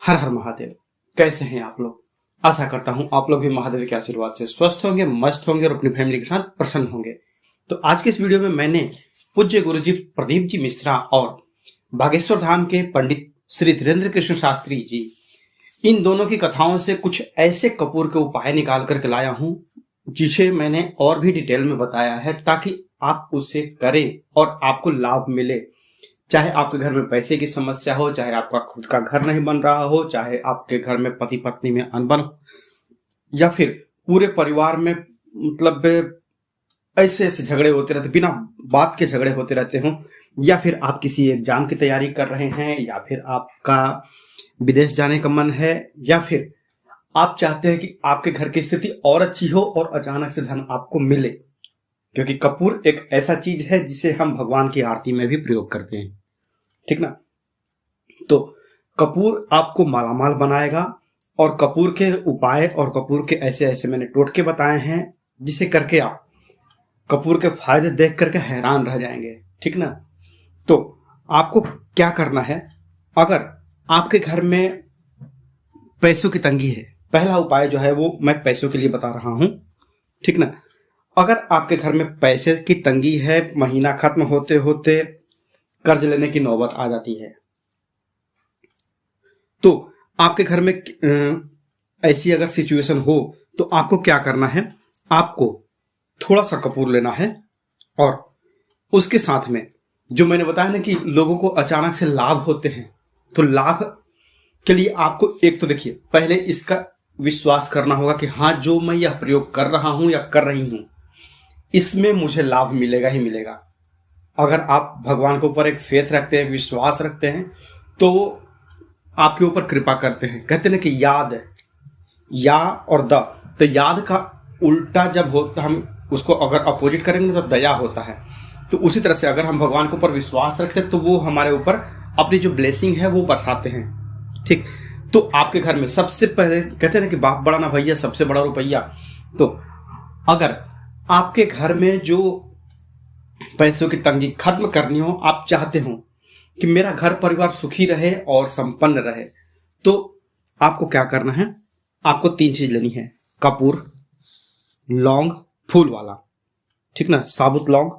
हर हर महादेव। कैसे हैं आप लोग? आशा करता हूं आप लोग भी महादेव के आशीर्वाद से स्वस्थ होंगे, मस्त होंगे और अपनी फैमिली के साथ प्रसन्न होंगे। तो आज के इस वीडियो में मैंने पूज्य गुरुजी प्रदीप जी मिश्रा और बागेश्वर धाम के पंडित श्री धीरेन्द्र कृष्ण शास्त्री जी, इन दोनों की कथाओं से कुछ ऐसे कपूर के उपाय निकाल करके लाया हूं जिसे मैंने और भी डिटेल में बताया है, ताकि आप उसे करें और आपको लाभ मिले। चाहे आपके घर में पैसे की समस्या हो, चाहे आपका खुद का घर नहीं बन रहा हो, चाहे आपके घर में पति पत्नी में अनबन हो, या फिर पूरे परिवार में मतलब ऐसे ऐसे झगड़े होते रहते, बिना बात के झगड़े होते रहते हो, या फिर आप किसी एग्जाम की तैयारी कर रहे हैं, या फिर आपका विदेश जाने का मन है, या फिर आप चाहते हैं कि आपके घर की स्थिति और अच्छी हो और अचानक से धन आपको मिले। क्योंकि कपूर एक ऐसा चीज है जिसे हम भगवान की आरती में भी प्रयोग करते हैं, ठीक ना। तो कपूर आपको मालामाल बनाएगा, और कपूर के उपाय और कपूर के ऐसे ऐसे मैंने टोटके बताए हैं जिसे करके आप कपूर के फायदे देख करके हैरान रह जाएंगे, ठीक ना। तो आपको क्या करना है, अगर आपके घर में पैसों की तंगी है, पहला उपाय जो है वो मैं पैसों के लिए बता रहा हूं, ठीक ना। अगर आपके घर में पैसे की तंगी है, महीना खत्म होते होते कर्ज लेने की नौबत आ जाती है, तो आपके घर में ऐसी अगर सिचुएशन हो तो आपको क्या करना है, आपको थोड़ा सा कपूर लेना है, और उसके साथ में जो मैंने बताया ना कि लोगों को अचानक से लाभ होते हैं, तो लाभ के लिए आपको एक तो देखिए, पहले इसका विश्वास करना होगा कि हाँ, जो मैं यह प्रयोग कर रहा हूं या कर रही हूं, इसमें मुझे लाभ मिलेगा ही मिलेगा। अगर आप भगवान के ऊपर एक फेथ रखते हैं, विश्वास रखते हैं, तो वो आपके ऊपर कृपा करते हैं। कहते हैं ना कि याद, या और द, तो याद का उल्टा जब होता, हम उसको अगर अपोजिट करेंगे तो दया होता है। तो उसी तरह से अगर हम भगवान के ऊपर विश्वास रखते हैं तो वो हमारे ऊपर अपनी जो ब्लेसिंग है वो बरसाते हैं, ठीक। तो आपके घर में सबसे पहले कहते हैं ना कि बाप बड़ा ना भैया, सबसे बड़ा रुपया। तो अगर आपके घर में जो पैसों की तंगी खत्म करनी हो, आप चाहते हो कि मेरा घर परिवार सुखी रहे और संपन्न रहे, तो आपको क्या करना है, आपको 3 चीज लेनी है। कपूर, लौंग फूल वाला, ठीक ना, साबुत लौंग,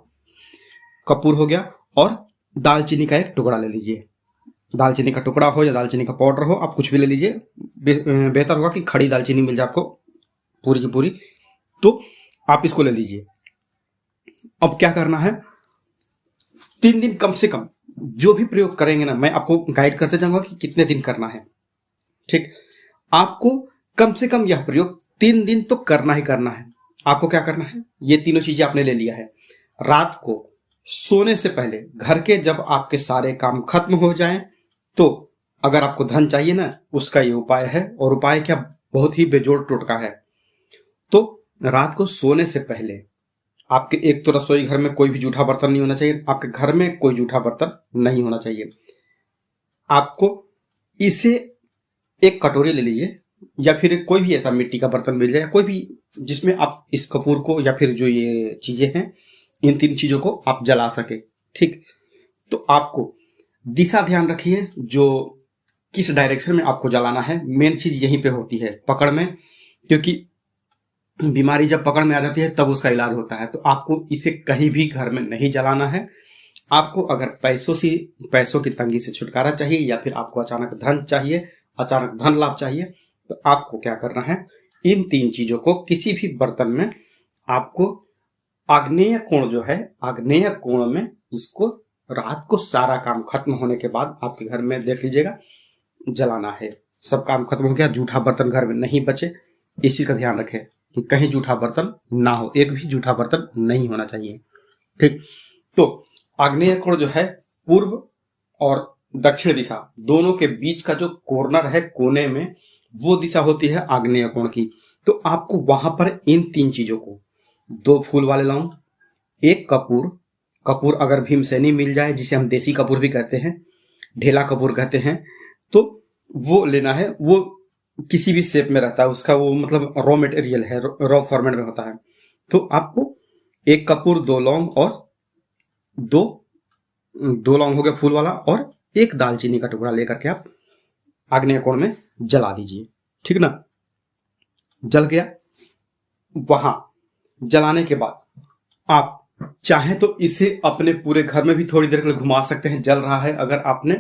कपूर हो गया, और दालचीनी का एक टुकड़ा ले लीजिए। दालचीनी का टुकड़ा हो या दालचीनी का पाउडर हो, आप कुछ भी ले लीजिए। बेहतर होगा कि खड़ी दालचीनी मिल जाए आपको पूरी की पूरी, तो आप इसको ले लीजिए। अब क्या करना है, 3 दिन कम से कम जो भी प्रयोग करेंगे ना, मैं आपको गाइड करते जाऊंगा कि कितने दिन करना है, ठीक। आपको कम से कम यह प्रयोग 3 दिन तो करना ही करना है। आपको क्या करना है, ये तीनों चीजें आपने ले लिया है। रात को सोने से पहले घर के जब आपके सारे काम खत्म हो जाएं, तो अगर आपको धन चाहिए ना, उसका ये उपाय है। और उपाय क्या, बहुत ही बेजोड़ टोटका है। तो रात को सोने से पहले आपके एक तो रसोई घर में कोई भी जूठा बर्तन नहीं होना चाहिए, आपके घर में कोई जूठा बर्तन नहीं होना चाहिए। आपको इसे एक कटोरी ले लीजिए, या फिर कोई भी ऐसा मिट्टी का बर्तन मिल जाए, कोई भी जिसमें आप इस कपूर को या फिर जो ये चीजें हैं, इन 3 चीजों को आप जला सके, ठीक। तो आपको दिशा ध्यान रखिए, जो किस डायरेक्शन में आपको जलाना है। मेन चीज यहीं पे होती है, पकड़ में, क्योंकि बीमारी जब पकड़ में आ जाती है तब उसका इलाज होता है। तो आपको इसे कहीं भी घर में नहीं जलाना है। आपको अगर पैसों की तंगी से छुटकारा चाहिए, या फिर आपको अचानक धन चाहिए, अचानक धन लाभ चाहिए, तो आपको क्या करना है, इन 3 चीजों को किसी भी बर्तन में आपको आग्नेय कोण जो है, आग्नेय कोण में इसको रात को सारा काम खत्म होने के बाद आपके घर में देख लीजिएगा जलाना है। सब काम खत्म हो गया, जूठा बर्तन घर में नहीं बचे, इसी का ध्यान रखें कि कहीं जूठा बर्तन ना हो, एक भी जूठा बर्तन नहीं होना चाहिए, ठीक। तो आग्नेय कोण जो है, पूर्व और दक्षिण दिशा दोनों के बीच का जो कॉर्नर है कोने में, वो दिशा होती है आग्नेय कोण की। तो आपको वहां पर इन 3 चीजों को, 2 फूल वाले लौंग, 1 कपूर, कपूर अगर भीमसेनी मिल जाए, जिसे हम देसी कपूर भी कहते हैं, ढेला कपूर कहते हैं, तो वो लेना है। वो किसी भी शेप में रहता है उसका, वो मतलब रॉ मटेरियल है, रॉ फॉर्मेट में होता है। तो आपको 1 कपूर, 2 लौंग, और 2 लौंग हो गया फूल वाला, और 1 दालचीनी का टुकड़ा लेकर के आप आग्नेय कोण में जला दीजिए, ठीक ना। जल गया। वहां जलाने के बाद आप चाहें तो इसे अपने पूरे घर में भी थोड़ी देर के लिए घुमा सकते हैं, जल रहा है। अगर आपने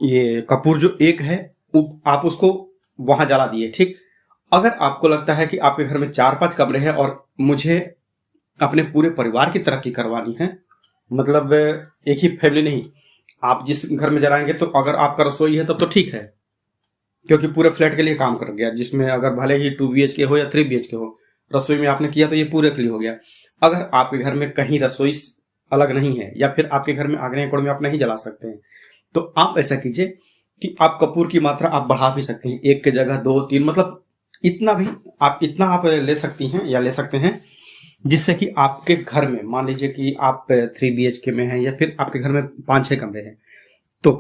ये कपूर जो एक है आप उसको वहां जला दिए, ठीक। अगर आपको लगता है कि आपके घर में 4-5 कमरे हैं और मुझे अपने पूरे परिवार की तरक्की करवानी है, मतलब एक ही फैमिली नहीं, आप जिस घर में जलाएंगे तो अगर आपका रसोई है तब तो ठीक है, क्योंकि पूरे फ्लैट के लिए काम कर गया, जिसमें अगर भले ही 2 BHK हो या 3 BHK हो, रसोई में आपने किया तो ये पूरे के लिए हो गया। अगर आपके घर में कहीं रसोई अलग नहीं है या फिर आपके घर में आग्नेय कोण में आप नहीं जला सकते हैं, तो आप ऐसा कीजिए कि आप कपूर की मात्रा आप बढ़ा भी सकते हैं, 1 की जगह 2-3, मतलब इतना आप ले सकती हैं या ले सकते हैं, जिससे कि आपके घर में मान लीजिए कि आप 3 BHK में हैं या फिर आपके घर में 5-6 कमरे हैं, तो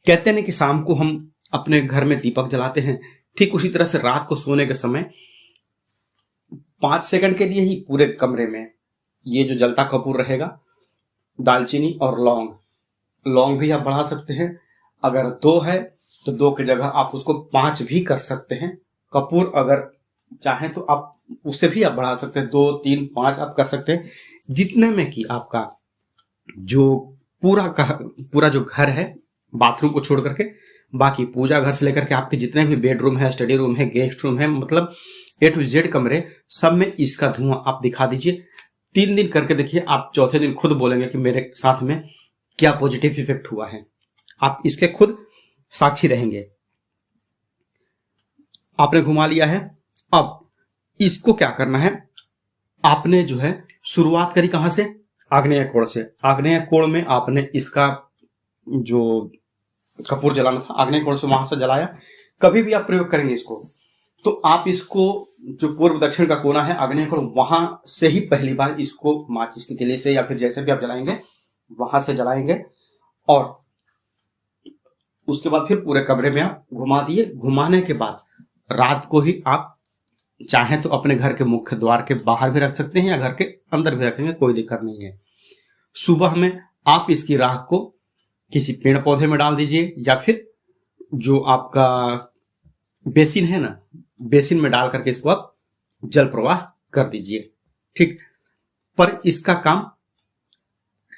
कहते हैं कि शाम को हम अपने घर में दीपक जलाते हैं, ठीक उसी तरह से रात को सोने के समय 5 सेकंड के लिए ही पूरे कमरे में ये जो जलता कपूर रहेगा, दालचीनी और लौंग भी आप बढ़ा सकते हैं। अगर 2 है तो 2 की जगह आप उसको 5 भी कर सकते हैं। कपूर अगर चाहें तो आप उससे भी आप बढ़ा सकते हैं, 2, 3, 5 आप कर सकते हैं, जितने में कि आपका जो पूरा जो घर है, बाथरूम को छोड़ करके बाकी पूजा घर से लेकर के आपके जितने भी बेडरूम है, स्टडी रूम है, गेस्ट रूम है, मतलब A to Z कमरे, सब में इसका धुआं आप दिखा दीजिए। 3 दिन करके देखिए, आप चौथे दिन खुद बोलेंगे कि मेरे साथ में क्या पॉजिटिव इफेक्ट हुआ है। आप इसके खुद साक्षी रहेंगे। आपने घुमा लिया है। अब इसको क्या करना है, आपने जो है शुरुआत करी कहां से, आग्नेय कोण से। आग्नेय कोण में आपने इसका जो कपूर जलाना था, आग्नेय कोण से वहां से जलाया। कभी भी आप प्रयोग करेंगे इसको तो आप इसको जो पूर्व दक्षिण का कोना है आग्नेय कोण, वहां से ही पहली बार इसको माचिस की तीली से या फिर जैसे भी आप जलाएंगे वहां से जलाएंगे, और उसके बाद फिर पूरे कमरे में आप घुमा दिए। घुमाने के बाद रात को ही आप चाहें तो अपने घर के मुख्य द्वार के बाहर भी रख सकते हैं या घर के अंदर भी रखेंगे, कोई दिक्कत नहीं है। सुबह में आप इसकी राख को किसी पेड़ पौधे में डाल दीजिए या फिर जो आपका बेसिन है ना, बेसिन में डाल करके इसको आप जल प्रवाह कर दीजिए, ठीक। पर इसका काम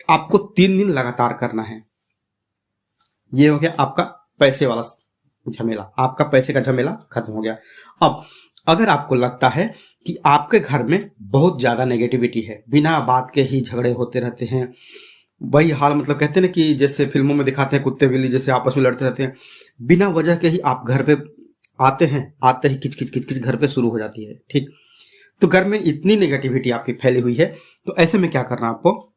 आपको 3 दिन लगातार करना है। ये हो गया आपका पैसे वाला झमेला, आपका पैसे का झमेला खत्म हो गया। अब अगर आपको लगता है कि आपके घर में बहुत ज्यादा नेगेटिविटी है, बिना बात के ही झगड़े होते रहते हैं, वही हाल, मतलब कहते हैं ना कि जैसे फिल्मों में दिखाते हैं कुत्ते बिल्ली जैसे आपस में लड़ते रहते हैं, बिना वजह के ही आप घर पे आते ही किच किच घर पे शुरू हो जाती है, ठीक। तो घर में इतनी नेगेटिविटी आपकी फैली हुई है, तो ऐसे में क्या करना, आपको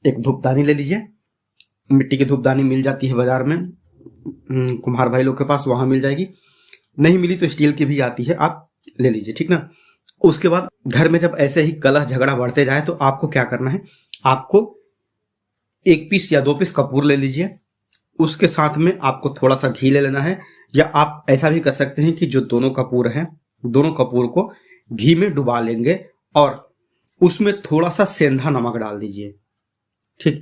एक धूपदानी ले लीजिए। मिट्टी की धूपदानी मिल जाती है बाजार में, कुम्हार भाई लोग के पास, वहां मिल जाएगी। नहीं मिली तो स्टील की भी आती है, आप ले लीजिए, ठीक ना। उसके बाद घर में जब ऐसे ही कलह झगड़ा बढ़ते जाए तो आपको क्या करना है, आपको 1 पीस या 2 पीस कपूर ले लीजिए। उसके साथ में आपको थोड़ा सा घी ले लेना है, या आप ऐसा भी कर सकते हैं कि जो दोनों कपूर हैं, दोनों कपूर को घी में डुबा लेंगे और उसमें थोड़ा सा सेंधा नमक डाल दीजिए, ठीक।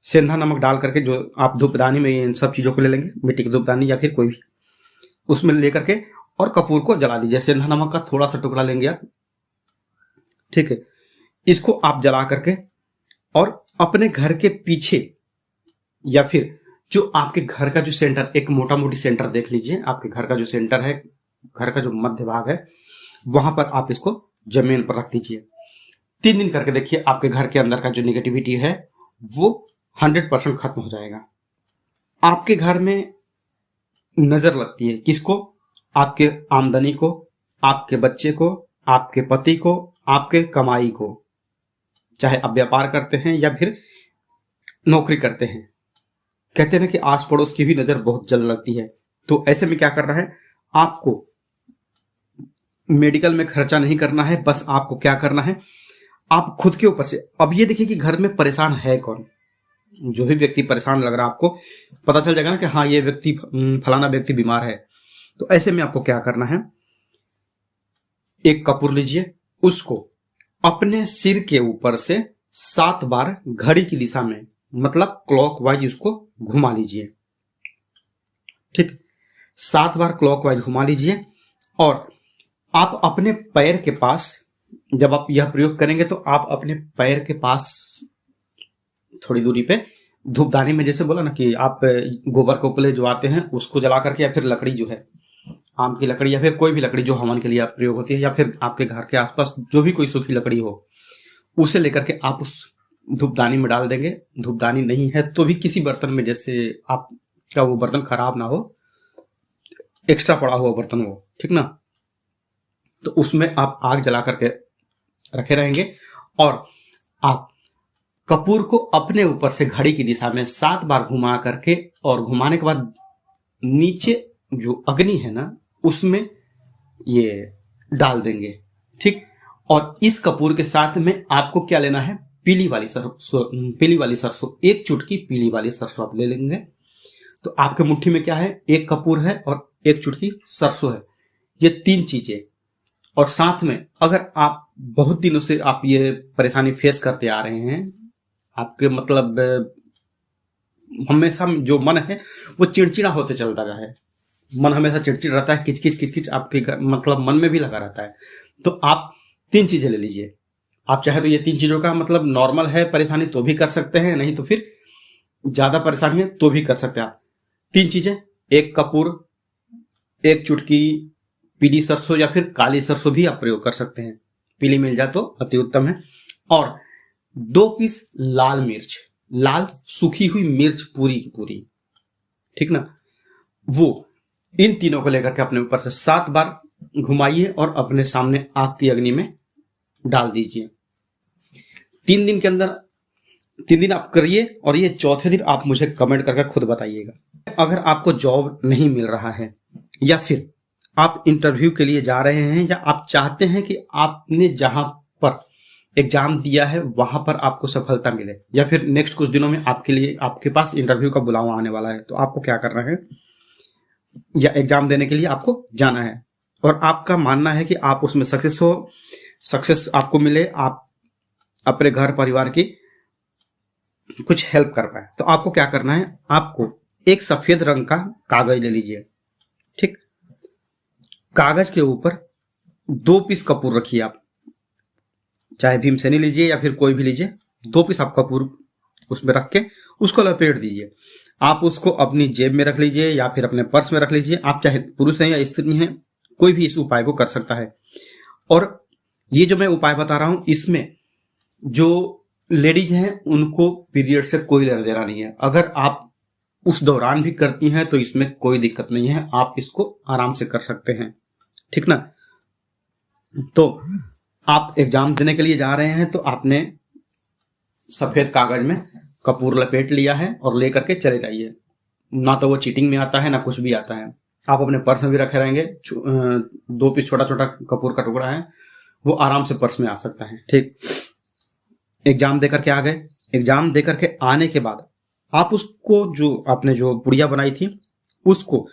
सेंधा नमक डाल करके जो आप धूपदानी में इन सब चीजों को ले लेंगे, मिट्टी की धूपदानी या फिर कोई भी, उसमें लेकर के और कपूर को जला दीजिए। सेंधा नमक का थोड़ा सा टुकड़ा लेंगे आप, ठीक है। इसको आप जला करके और अपने घर के पीछे या फिर जो आपके घर का जो सेंटर, एक मोटा मोटी सेंटर देख लीजिए, आपके घर का जो सेंटर है, घर का जो मध्य भाग है, वहां पर आप इसको जमीन पर रख दीजिए। 3 दिन करके देखिए, आपके घर के अंदर का जो निगेटिविटी है वो 100% खत्म हो जाएगा। आपके घर में नजर लगती है किसको, आपके आमदनी को, आपके बच्चे को, आपके पति को, आपके कमाई को, चाहे आप व्यापार करते हैं या फिर नौकरी करते हैं। कहते हैं कि आस पड़ोस की भी नजर बहुत जल्द लगती है। तो ऐसे में क्या करना है, आपको मेडिकल में खर्चा नहीं करना है, बस आपको क्या करना है, आप खुद के ऊपर से, अब ये देखिए कि घर में परेशान है कौन। जो भी व्यक्ति परेशान लग रहा है, आपको पता चल जाएगा ना कि हाँ ये व्यक्ति, फलाना व्यक्ति बीमार है। तो ऐसे में आपको क्या करना है, एक कपूर लीजिए, उसको अपने सिर के ऊपर से 7 बार घड़ी की दिशा में, मतलब क्लॉकवाइज उसको घुमा लीजिए। ठीक, 7 बार क्लॉकवाइज घुमा लीजिए। और आप अपने पैर के पास, जब आप यह प्रयोग करेंगे तो आप अपने पैर के पास थोड़ी दूरी पे धूपदानी में, जैसे बोला ना कि आप गोबर के उपले जो आते हैं उसको जला करके, या फिर लकड़ी जो है आम की लकड़ी या फिर कोई भी लकड़ी जो हवन के लिए आप प्रयोग होती है, या फिर आपके घर के आसपास जो भी कोई सूखी लकड़ी हो, उसे लेकर के आप उस धूपदानी में डाल देंगे। धूपदानी नहीं है तो भी किसी बर्तन में, जैसे आपका वो बर्तन खराब ना हो, एक्स्ट्रा पड़ा हुआ बर्तन हो, ठीक ना, तो उसमें आप आग जला करके रखे रहेंगे और आप कपूर को अपने ऊपर से घड़ी की दिशा में 7 बार घुमा करके, और घुमाने के बाद नीचे जो अग्नि है ना उसमें ये डाल देंगे। ठीक, और इस कपूर के साथ में आपको क्या लेना है, पीली वाली सरसों, एक चुटकी पीली वाली सरसों आप ले लेंगे। तो आपके मुट्ठी में क्या है, एक कपूर है और एक चुटकी सरसों है, ये 3 चीजें। और साथ में अगर आप बहुत दिनों से आप ये परेशानी फेस करते आ रहे हैं, आपके मतलब हमेशा जो मन है वो चिड़चिड़ा होते चलता रहा है, मन हमेशा चिड़चिड़ रहता है, किचकिच किचकिच आपके मतलब मन में भी लगा रहता है, तो आप 3 चीजें ले लीजिए। आप चाहे तो ये 3 चीजों का मतलब नॉर्मल है परेशानी तो भी कर सकते हैं, नहीं तो फिर ज्यादा परेशानी है तो भी कर सकते हैं आप। 3 चीजें, एक कपूर, एक चुटकी पीली सरसों या फिर काली सरसों भी आप प्रयोग कर सकते हैं, पीली मिल जाए तो अति उत्तम है। और 2 पीस लाल मिर्च, लाल सूखी हुई मिर्च पूरी की पूरी, ठीक ना, वो इन तीनों को लेकर के अपने ऊपर से 7 बार घुमाइए और अपने सामने आग की अग्नि में डाल दीजिए। 3 दिन के अंदर, 3 दिन आप करिए और ये चौथे दिन आप मुझे कमेंट करके खुद बताइएगा। अगर आपको जॉब नहीं मिल रहा है, या फिर आप इंटरव्यू के लिए जा रहे हैं, या आप चाहते हैं कि आपने जहां पर एग्जाम दिया है वहां पर आपको सफलता मिले, या फिर नेक्स्ट कुछ दिनों में आपके लिए आपके पास इंटरव्यू का बुलावा आने वाला है, तो आपको क्या करना है, या एग्जाम देने के लिए आपको जाना है और आपका मानना है कि आप उसमें सक्सेस आपको मिले, आप अपने घर परिवार की कुछ हेल्प कर पाए, तो आपको क्या करना है, आपको एक सफेद रंग का कागज ले लीजिए। ठीक, कागज के ऊपर 2 पीस कपूर रखिए, आप चाहे भीमसेनी लीजिए या फिर कोई भी लीजिए, 2 पीस आप कपूर उसमें रख के उसको लपेट दीजिए। आप उसको अपनी जेब में रख लीजिए या फिर अपने पर्स में रख लीजिए, आप चाहे पुरुष हैं या स्त्री हैं, कोई भी इस उपाय को कर सकता है। और ये जो मैं उपाय बता रहा हूं, इसमें जो लेडीज हैं उनको पीरियड से कोई लेना देना नहीं है। अगर आप उस दौरान भी करती हैं तो इसमें कोई दिक्कत नहीं है, आप इसको आराम से कर सकते हैं, ठीक ना। तो आप एग्जाम देने के लिए जा रहे हैं तो आपने सफेद कागज में कपूर लपेट लिया है और लेकर के चले जाइए। ना तो वो चीटिंग में आता है ना कुछ भी आता है, आप अपने पर्स में भी रखे रहेंगे। 2 पीस छोटा छोटा कपूर का टुकड़ा है, वो आराम से पर्स में आ सकता है। ठीक, एग्जाम देकर के आ गए, एग्जाम देकर के आने के बाद आप उसको, जो आपने जो पुड़िया बनाई थी, उसको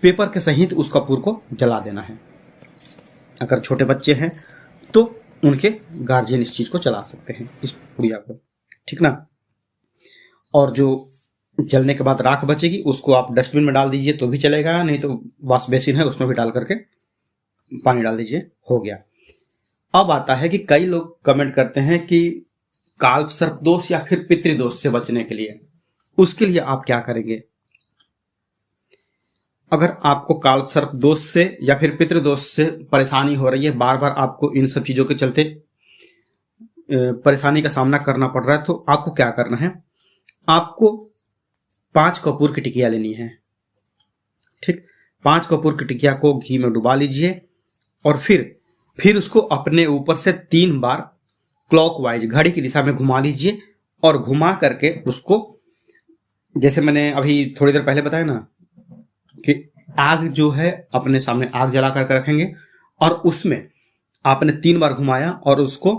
पेपर के सहित उस कपूर को जला देना है। अगर छोटे बच्चे हैं तो उनके गार्जियन इस चीज को चला सकते हैं, इस पुड़िया को, ठीक ना। और जो जलने के बाद राख बचेगी उसको आप डस्टबिन में डाल दीजिए तो भी चलेगा, नहीं तो वॉश बेसिन है उसमें भी डाल करके पानी डाल दीजिए, हो गया। अब आता है कि कई लोग कमेंट करते हैं कि काल सर्प दोष या फिर पितृदोष से बचने के लिए, उसके लिए आप क्या करेंगे। अगर आपको काल सर्प दोष से या फिर पितृदोष से परेशानी हो रही है, बार बार आपको इन सब चीजों के चलते परेशानी का सामना करना पड़ रहा है, तो आपको क्या करना है, आपको 5 कपूर की टिकिया लेनी है। ठीक, 5 कपूर की टिकिया को घी में डुबा लीजिए और फिर उसको अपने ऊपर से 3 बार क्लॉकवाइज घड़ी की दिशा में घुमा लीजिए। और घुमा करके उसको, जैसे मैंने अभी थोड़ी देर पहले बताया ना कि आग जो है अपने सामने आग जला करके रखेंगे और उसमें आपने 3 बार घुमाया और उसको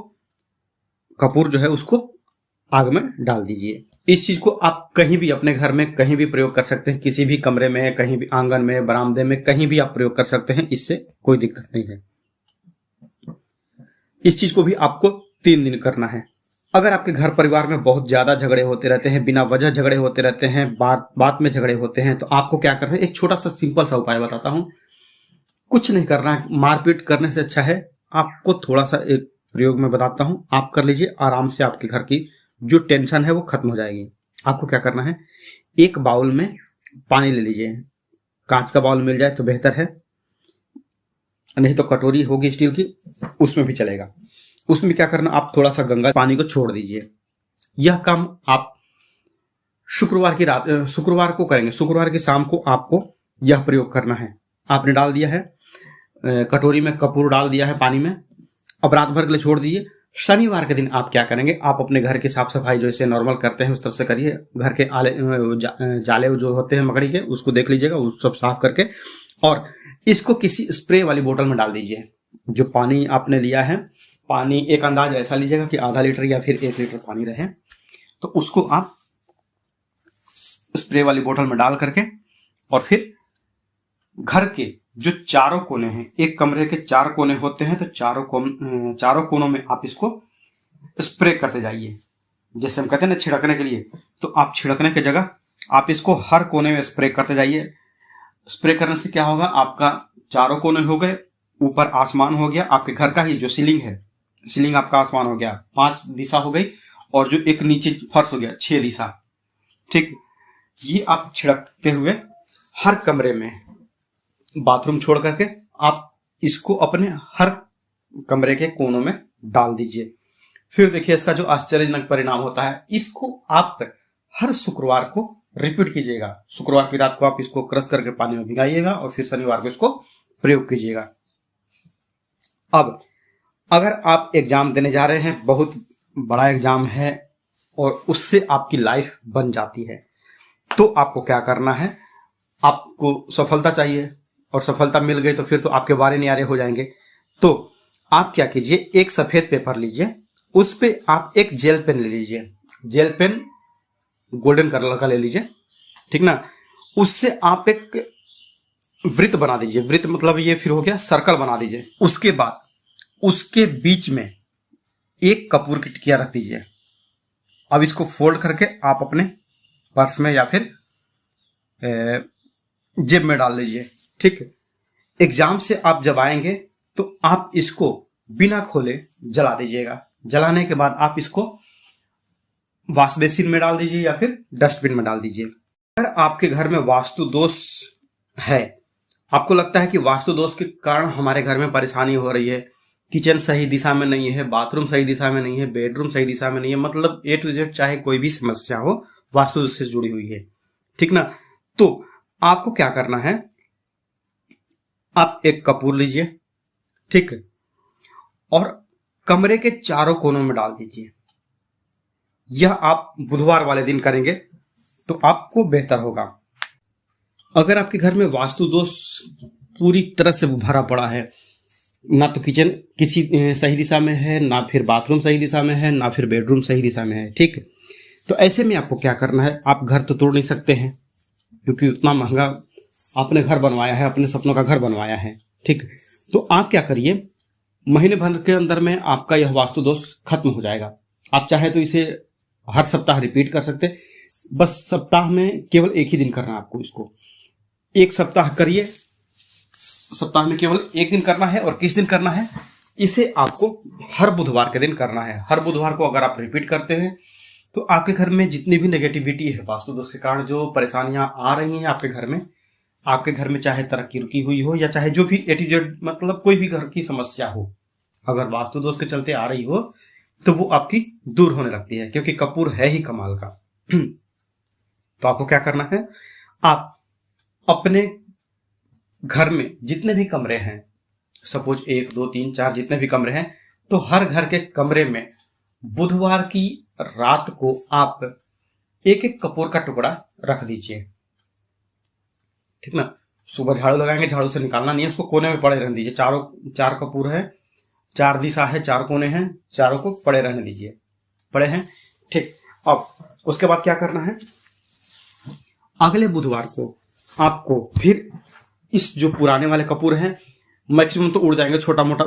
कपूर जो है उसको आग में डाल दीजिए। इस चीज को आप कहीं भी अपने घर में कहीं भी प्रयोग कर सकते हैं, किसी भी कमरे में, कहीं भी आंगन में, बरामदे में, कहीं भी आप प्रयोग कर सकते हैं, इससे कोई दिक्कत नहीं है। इस चीज को भी आपको 3 दिन करना है। अगर आपके घर परिवार में बहुत ज्यादा झगड़े होते रहते हैं, बिना वजह झगड़े होते रहते हैं, बात बात में झगड़े होते हैं, तो आपको क्या करना है, एक छोटा सा सिंपल सा उपाय बताता हूं। कुछ नहीं करना है, मारपीट करने से अच्छा है आपको थोड़ा सा एक प्रयोग में बताता हूं, आप कर लीजिए, आराम से आपके घर की जो टेंशन है वो खत्म हो जाएगी। आपको क्या करना है, एक बाउल में पानी ले लीजिए, कांच का बाउल मिल जाए तो बेहतर है, नहीं तो कटोरी होगी स्टील की उसमें भी चलेगा। उसमें क्या करना, आप थोड़ा सा गंगा पानी को छोड़ दीजिए। यह काम आप शुक्रवार को करेंगे। शुक्रवार की शाम को आपको यह प्रयोग करना है। आपने डाल दिया है कटोरी में, कपूर डाल दिया है पानी में, अब रात भर के लिए छोड़ दीजिए। शनिवार के दिन आप क्या करेंगे, आप अपने घर की साफ सफाई जो इसे नॉर्मल करते हैं उस तरह से करिए। घर के जाले जो होते हैं मकड़ी के, उसको देख लीजिएगा, उस सब साफ करके, और इसको किसी स्प्रे वाली बोतल में डाल दीजिए। जो पानी आपने लिया है, पानी एक अंदाज ऐसा लीजिएगा कि आधा लीटर या फिर 1 लीटर पानी रहे, तो उसको आप स्प्रे वाली बोतल में डाल करके, और फिर घर के जो चारों कोने हैं, एक कमरे के 4 कोने होते हैं, तो चारों कोनों में आप इसको स्प्रे करते जाइए। जैसे हम कहते हैं ना छिड़कने के लिए, तो आप छिड़कने की जगह आप इसको हर कोने में स्प्रे करते जाइए। स्प्रे करने से क्या होगा, आपका चारों कोने हो गए, ऊपर आसमान हो गया, आपके घर का ही जो सीलिंग है, सीलिंग आपका आसमान हो गया, 5 दिशा हो गई, और जो एक नीचे फर्श हो गया 6 दिशा। ठीक, ये आप छिड़कते हुए हर कमरे में, बाथरूम छोड़ करके आप इसको अपने हर कमरे के कोनों में डाल दीजिए। फिर देखिए इसका जो आश्चर्यजनक परिणाम होता है। इसको आप हर शुक्रवार को रिपीट कीजिएगा। शुक्रवार की रात को आप इसको क्रश करके पानी में भिगाइएगा और फिर शनिवार को इसको प्रयोग कीजिएगा। अब अगर आप एग्जाम देने जा रहे हैं, बहुत बड़ा एग्जाम है और उससे आपकी लाइफ बन जाती है, तो आपको क्या करना है, आपको सफलता चाहिए, और सफलता मिल गई तो फिर तो आपके बारे न्यारे हो जाएंगे। तो आप क्या कीजिए, एक सफेद पेपर लीजिए, उस पे आप एक जेल पेन ले लीजिए। जेल पेन गोल्डन कलर का ले लीजिए, ठीक ना। उससे आप एक वृत्त बना दीजिए। वृत्त मतलब ये फिर हो गया सर्कल बना दीजिए। उसके बाद उसके बीच में एक कपूर की टिकिया रख दीजिए। अब इसको फोल्ड करके आप अपने पर्स में या फिर जेब में डाल लीजिए। ठीक, एग्जाम से आप जब आएंगे तो आप इसको बिना खोले जला दीजिएगा। जलाने के बाद आप इसको वॉश बेसिन में डाल दीजिए या फिर डस्टबिन में डाल दीजिए। अगर आपके घर में वास्तु दोष है, आपको लगता है कि वास्तु दोष के कारण हमारे घर में परेशानी हो रही है, किचन सही दिशा में नहीं है, बाथरूम सही दिशा में नहीं है, बेडरूम सही दिशा में नहीं है, मतलब A to Z चाहे कोई भी समस्या हो वास्तु दोष से जुड़ी हुई है, ठीक ना। तो आपको क्या करना है, आप एक कपूर लीजिए, ठीक, और कमरे के चारों कोनों में डाल दीजिए। यह आप बुधवार वाले दिन करेंगे तो आपको बेहतर होगा। अगर आपके घर में वास्तु दोष पूरी तरह से भरा पड़ा है, ना तो किचन किसी सही दिशा में है, ना फिर बाथरूम सही दिशा में है, ना फिर बेडरूम सही दिशा में है, ठीक, तो ऐसे में आपको क्या करना है, आप घर तो तोड़ नहीं सकते हैं क्योंकि उतना महंगा आपने घर बनवाया है, अपने सपनों का घर बनवाया है, ठीक। तो आप क्या करिए, महीने भर के अंदर में आपका यह वास्तु दोष खत्म हो जाएगा। आप चाहे तो इसे हर सप्ताह रिपीट कर सकते, बस सप्ताह में केवल एक ही दिन करना है आपको। इसको एक सप्ताह करिए, सप्ताह में केवल एक दिन करना है। और किस दिन करना है, इसे आपको हर बुधवार के दिन करना है। हर बुधवार को अगर आप रिपीट करते हैं तो आपके घर में जितनी भी नेगेटिविटी है, वास्तु दोष के कारण जो परेशानियां आ रही हैं आपके घर में चाहे तरक्की रुकी हुई हो या चाहे जो भी A to Z मतलब कोई भी घर की समस्या हो, अगर वास्तु दोष के चलते आ रही हो तो वो आपकी दूर होने लगती है, क्योंकि कपूर है ही कमाल का। तो आपको क्या करना है, आप अपने घर में जितने भी कमरे हैं, सपोज 1 2 3 4 जितने भी कमरे हैं, तो हर घर के कमरे में बुधवार की रात को आप एक एक कपूर का टुकड़ा रख दीजिए, ठीक ना। सुबह झाड़ू लगाएंगे, झाड़ू से निकालना नहीं है, उसको कोने में पड़े रहने दीजिए। चार कपूर है, 4 दिशा है, 4 कोने हैं, चारों को पड़े रहने दीजिए। पड़े हैं, ठीक। अब उसके बाद क्या करना है, अगले बुधवार को आपको फिर इस जो पुराने वाले कपूर हैं, मैक्सिमम तो उड़ जाएंगे, छोटा मोटा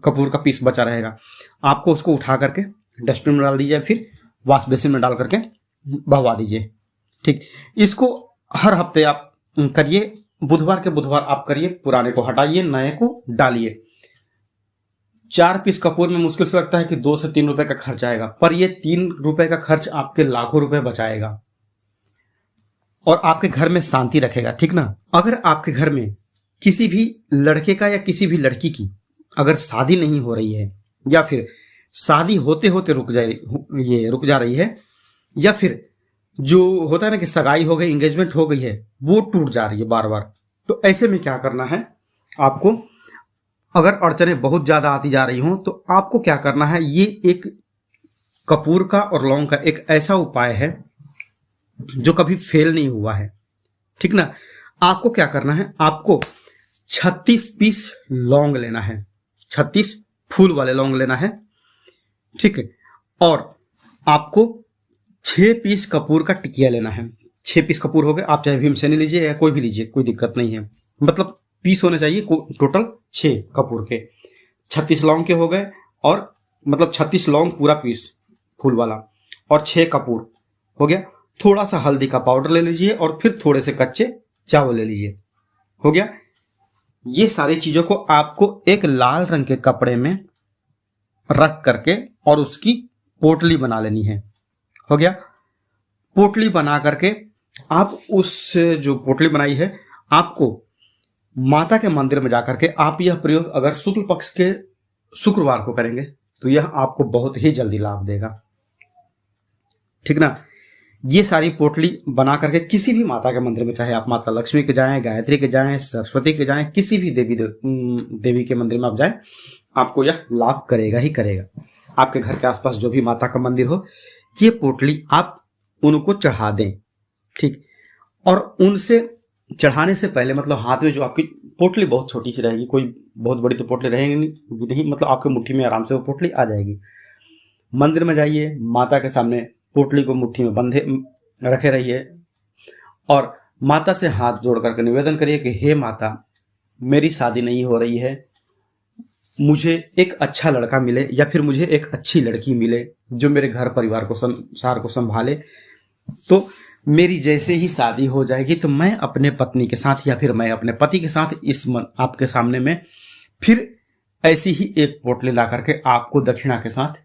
कपूर का पीस बचा रहेगा, आपको उसको उठा करके डस्टबिन में डाल दीजिए, फिर वॉश बेसिन में डाल करके बहवा दीजिए। ठीक, इसको हर हफ्ते आप करिए, बुधवार के बुधवार आप करिए, पुराने को हटाइए, नए को डालिए। 4 पीस कपूर में मुश्किल से लगता है कि 2 से 3 रुपए का खर्च आएगा, पर ये 3 रुपए का खर्च आपके लाखों रुपए बचाएगा और आपके घर में शांति रखेगा। ठीक ना। अगर आपके घर में किसी भी लड़के का या किसी भी लड़की की अगर शादी नहीं हो रही है, या फिर शादी होते होते रुक जा रही है, या फिर जो होता है ना कि सगाई हो गई, एंगेजमेंट हो गई है, वो टूट जा रही है बार बार, तो ऐसे में क्या करना है आपको, अगर अड़चने बहुत ज्यादा आती जा रही हों तो आपको क्या करना है, ये एक कपूर का और लौंग का एक ऐसा उपाय है जो कभी फेल नहीं हुआ है। ठीक ना। आपको क्या करना है, आपको 36 पीस लौंग लेना है, 36 फूल वाले लौंग लेना है। ठीक है। और आपको 6 पीस कपूर का टिकिया लेना है। 6 पीस कपूर हो गए, आप चाहे भीमसेनी लीजिए या कोई भी लीजिए, कोई दिक्कत नहीं है, मतलब पीस होने चाहिए टोटल 6 कपूर के। 36 लौंग के हो गए, और मतलब 36 लौंग पूरा पीस फूल वाला, और 6 कपूर हो गया। थोड़ा सा हल्दी का पाउडर ले लीजिए, और फिर थोड़े से कच्चे चावल ले लीजिए, हो गया। ये सारी चीजों को आपको एक लाल रंग के कपड़े में रख करके और उसकी पोटली बना लेनी है, हो गया। पोटली बना करके आप उस जो पोटली बनाई है, आपको माता के मंदिर में जाकर के आप यह प्रयोग अगर शुक्ल पक्ष के शुक्रवार को करेंगे तो यह आपको बहुत ही जल्दी लाभ देगा। ठीक ना। ये सारी पोटली बना करके किसी भी माता के मंदिर में, चाहे आप माता लक्ष्मी के जाएं, गायत्री के जाएं, सरस्वती के जाएं, किसी भी देवी के मंदिर में आप जाएं, आपको यह लाभ करेगा ही करेगा। आपके घर के आसपास जो भी माता का मंदिर हो, ये पोटली आप उनको चढ़ा दें। ठीक। और उनसे चढ़ाने से पहले, मतलब हाथ में जो आपकी पोटली बहुत छोटी सी रहेगी, कोई बहुत बड़ी तो पोटली रहेगी नहीं, मतलब आपके मुट्ठी में आराम से वो पोटली आ जाएगी। मंदिर में जाइए, माता के सामने पोटली को मुट्ठी में बंधे रखे रहिए, और माता से हाथ जोड़ करके निवेदन करिए कि हे माता, मेरी शादी नहीं हो रही है, मुझे एक अच्छा लड़का मिले या फिर मुझे एक अच्छी लड़की मिले जो मेरे घर परिवार को, संसार को संभाले। तो मेरी जैसे ही शादी हो जाएगी तो मैं अपने पत्नी के साथ या फिर मैं अपने पति के साथ आपके सामने में फिर ऐसी ही एक पोटली ला करके आपको दक्षिणा के साथ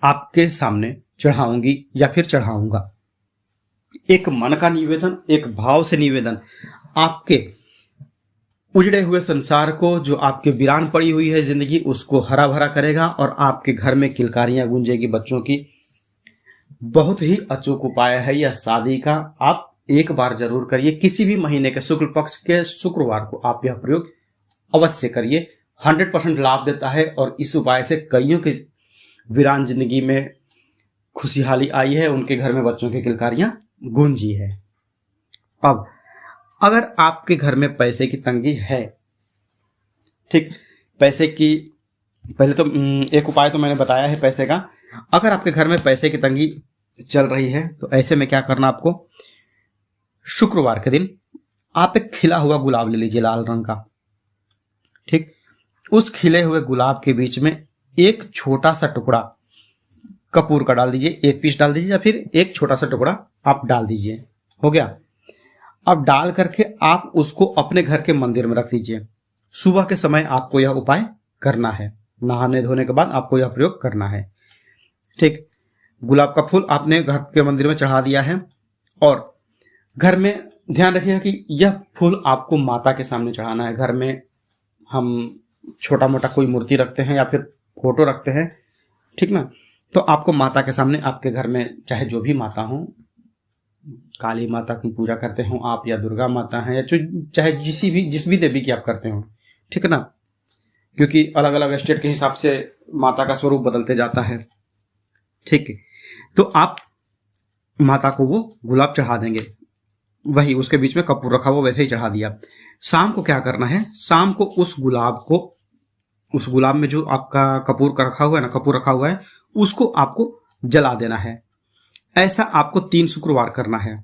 आपके सामने चढ़ाऊंगी या फिर चढ़ाऊंगा। एक मन का निवेदन, एक भाव से निवेदन आपके उजड़े हुए संसार को, जो आपके वीरान पड़ी हुई है जिंदगी, उसको हरा भरा करेगा और आपके घर में किलकारियां गूंजेगी बच्चों की। बहुत ही अचूक उपाय है यह शादी का। आप एक बार जरूर करिए, किसी भी महीने के शुक्ल पक्ष के शुक्रवार को आप यह प्रयोग अवश्य करिए। 100% लाभ देता है और इस उपाय से कईयों के वीरान जिंदगी में खुशहाली आई है, उनके घर में बच्चों की किलकारियां गूंजी है। अब अगर आपके घर में पैसे की तंगी है, ठीक, पैसे की पहले तो एक उपाय तो मैंने बताया है पैसे का। अगर आपके घर में पैसे की तंगी चल रही है तो ऐसे में क्या करना, आपको शुक्रवार के दिन आप एक खिला हुआ गुलाब ले लीजिए लाल रंग का। ठीक, उस खिले हुए गुलाब के बीच में एक छोटा सा टुकड़ा कपूर का डाल दीजिए, 1 पीस डाल दीजिए या फिर एक छोटा सा टुकड़ा आप डाल दीजिए, हो गया। अब डाल करके आप उसको अपने घर के मंदिर में रख दीजिए। सुबह के समय आपको यह उपाय करना है, नहाने धोने के बाद आपको यह प्रयोग करना है। ठीक, गुलाब का फूल आपने घर के मंदिर में चढ़ा दिया है और घर में ध्यान रखिएगा कि यह फूल आपको माता के सामने चढ़ाना है। घर में हम छोटा मोटा कोई मूर्ति रखते हैं या फिर फोटो रखते हैं, ठीक ना, तो आपको माता के सामने, आपके घर में चाहे जो भी माता हो, काली माता की पूजा करते हो आप या दुर्गा माता है या चाहे जिस भी देवी की आप करते हो, ठीक है ना, क्योंकि अलग अलग स्टेट के हिसाब से माता का स्वरूप बदलते जाता है। ठीक है, तो आप माता को वो गुलाब चढ़ा देंगे, वही उसके बीच में कपूर रखा हुआ वैसे ही चढ़ा दिया। शाम को क्या करना है, शाम को उस गुलाब में जो आपका कपूर का रखा हुआ है ना, कपूर रखा हुआ है, उसको आपको जला देना है। ऐसा आपको 3 शुक्रवार करना है।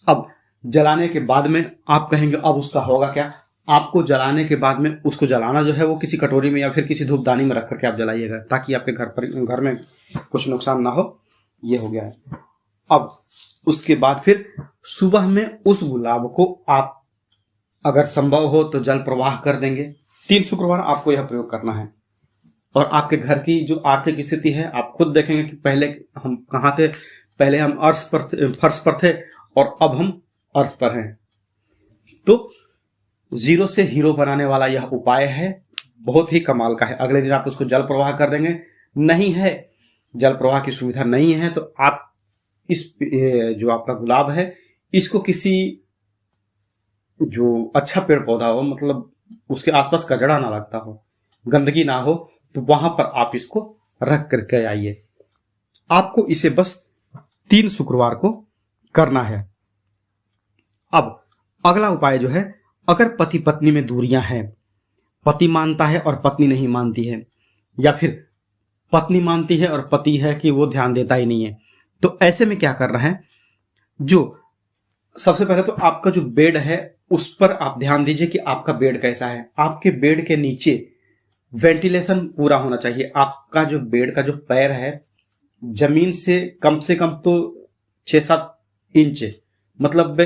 अब जलाने के बाद में आप कहेंगे अब उसका होगा क्या, आपको जलाने के बाद में उसको जलाना जो है वो किसी कटोरी में या फिर किसी धूपदानी में रख करके आप जलाइएगा, ताकि आपके घर में कुछ नुकसान ना हो। ये हो गया है। अब उसके बाद फिर सुबह में उस गुलाब को आप अगर संभव हो तो जल प्रवाह कर देंगे। 3 शुक्रवार आपको यह प्रयोग करना है। और आपके घर की जो आर्थिक स्थिति है आप खुद देखेंगे कि पहले हम कहाँ थे। पहले हम फर्श पर थे और अब हम अर्श पर हैं। तो 0 से हीरो बनाने वाला यह उपाय है, बहुत ही कमाल का है। अगले दिन आप उसको जल प्रवाह कर देंगे। नहीं है, जल प्रवाह की सुविधा नहीं है, तो आप इस जो आपका गुलाब है इसको किसी जो अच्छा पेड़ पौधा हो, मतलब उसके आसपास कचरा ना लगता हो, गंदगी ना हो, तो वहां पर आप इसको रख करके आइए। आपको इसे बस 3 शुक्रवार को करना है। अब अगला उपाय जो है, अगर पति पत्नी में दूरियां हैं, पति मानता है और पत्नी नहीं मानती है, या फिर पत्नी मानती है और पति है कि वो ध्यान देता ही नहीं है, तो ऐसे में क्या करना है, जो सबसे पहले तो आपका जो बेड है उस पर आप ध्यान दीजिए कि आपका बेड कैसा है। आपके बेड के नीचे वेंटिलेशन पूरा होना चाहिए। आपका जो बेड का जो पैर है जमीन से कम तो 6-7 इंच, मतलब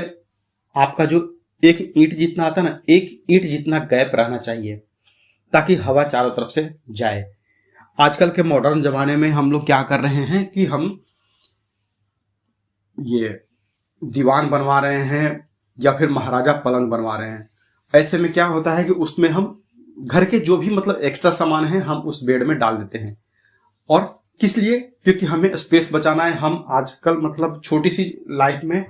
आपका जो एक ईंट जितना आता है ना, एक ईंट जितना गैप रहना चाहिए, ताकि हवा चारों तरफ से जाए। आजकल के मॉडर्न जमाने में हम लोग क्या कर रहे हैं कि हम ये दीवान बनवा रहे हैं या फिर महाराजा पलंग बनवा रहे हैं। ऐसे में क्या होता है कि उसमें हम घर के जो भी मतलब एक्स्ट्रा सामान है हम उस बेड में डाल देते हैं। और किस लिए? क्योंकि हमें स्पेस बचाना है। हम आजकल मतलब छोटी सी लाइफ में